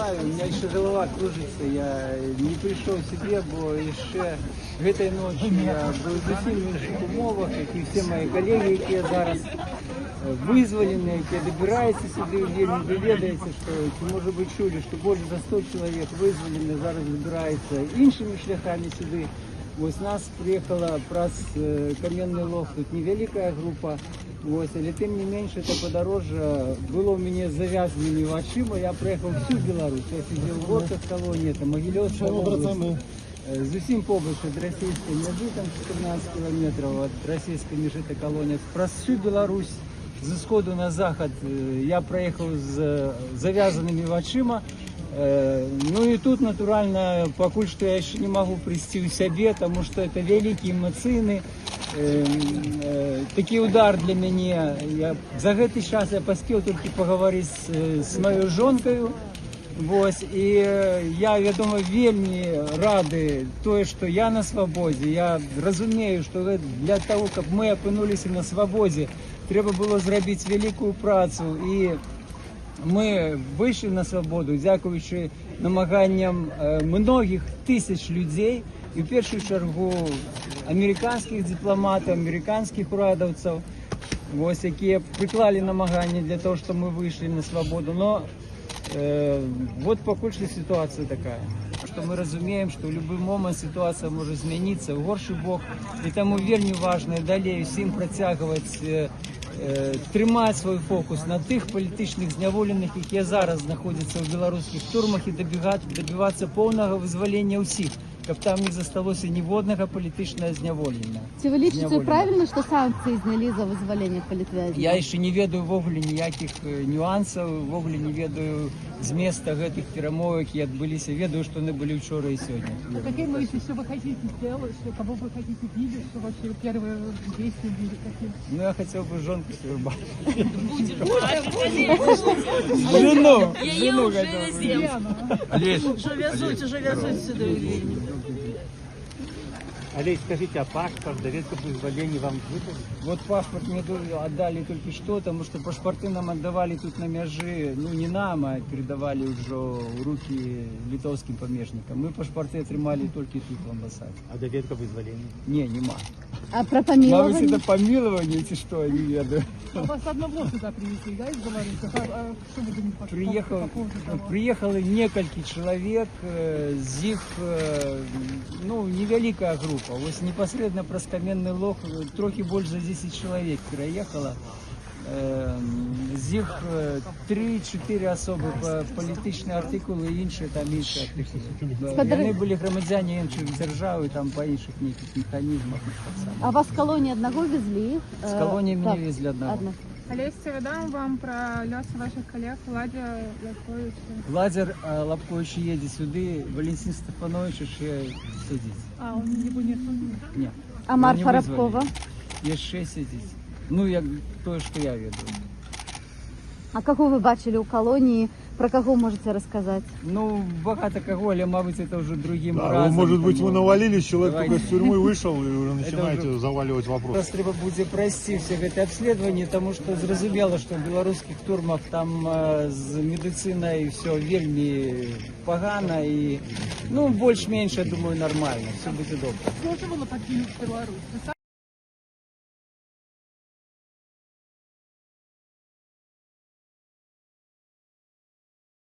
переживаю, у меня еще голова кружится, я не пришел в себе, бо еще этой ночью я был зовсім в інших умовах, як і всі мої колеги, які зараз визволені, які добираються сюди, вільно довідається, що, чи може ви чули, що більше за 100 чоловік визволені, зараз добираються іншими шляхами сюди. Ось нас приїхала праз Кам'яний Лог, тут невелика група, ось, але тим не менше, це подорожжя було у мене з зав'язаними очима, я проїхав всю Білорусь, я сидів в Горках колонії, це Могилевська область, з усім побольше від російської межі, там 14 кілометрів від російської межі та колонії, про всю Білорусь, з сходу на захід, я проїхав з зав'язаними очима. Ну и тут, натурально, пока что я еще не могу прийти в себе, потому что это великие эмоции, такий удар для меня. За этот час я поспел только поговорить с моей жонкою. Ось, і я думаю, вельми радий той, що я на свободі. Я розумію, що для того, щоб ми опинилися на свободі, треба було зробити велику працю. І ми вийшли на свободу, дякуючи намаганням многих тисяч людей, і в першу чергу американських дипломатів, американських урадовців, ось, які приклали намагання для того, щоб ми вийшли на свободу. Но вот пока что ситуация такая, что мы разумеем, что в любой момент ситуация может измениться в горший бок, и тому вельми важно далі всім протягувати, тримати свій фокус на тих політичних зневолених, які зараз знаходяться в білоруських тюрмах, і добиватися повного визволення усіх, щоб там не залишилося ні одного політичного зневолення. Чи ви лічите правильно, що санкції зняли за визволення політв'язнів? Я ще не ведаю вогуле ніяких нюансів, вогуле не ведаю зместа гэтых перамовок, які відбулися. Ведаю, що вони були вчора і сьогодні. Какие мысли, что вы хотите сделать, что кого вы хотите видеть, что вообще первые действия были какие? Ну, я хотел бы жонку свою бачить. Жену Жену хотел бы. уже везуть сюда. Олесь, скажите, а паспорт, доведка вызволения вам выдали? Вот паспорт мне отдали только что, потому что паспорты нам отдавали тут на межи, ну не нам, а передавали уже в руки литовским помежникам. Мы паспорты отримали только тут в амбассаде. А доведка вызволения? Не, нема. А про Может, помилування? это помилование, эти что, не ведаю. Вас одного сюда привезли, да, из Беларуси? А что вы думаете по поводу того? Приехало несколько человек, з них, ну, невеликая группа. Ось непосредственно про Кам'яний Лог трохи більше за 10 чоловік приїхало. З них 3-4 особи по політичні артикули і інші артикули. Вони були громадяни інших держав і там по інших механізмах. А вас з колонії одного везли? З колонії Так, мене везли одного. Олесь, передам вам про лес ваших коллег Владя Лавковича. Владимир Лавкович їде сюди, Валентин Стефанович ще сидить. А, он его нет? Ні. А Марфа Рабкова? Є ще сидить. Ну, як то, що я веду. А кого ви бачили у колонії? Про кого можете розказати? Ну, багато кого, але, мабуть, це вже другим Да, разом. может быть, вы навалились, человек Давайте. только с тюрьмы вышел и уже начинаете уже- заваливать вопросы. Зараз треба буде пройти всі це обслідування, тому що зрозуміло, що в білоруських турмах там з медициною все вельми погано і, ну, більш-менш, я думаю, нормально, все буде добре. Сложно было покинуть Беларусь?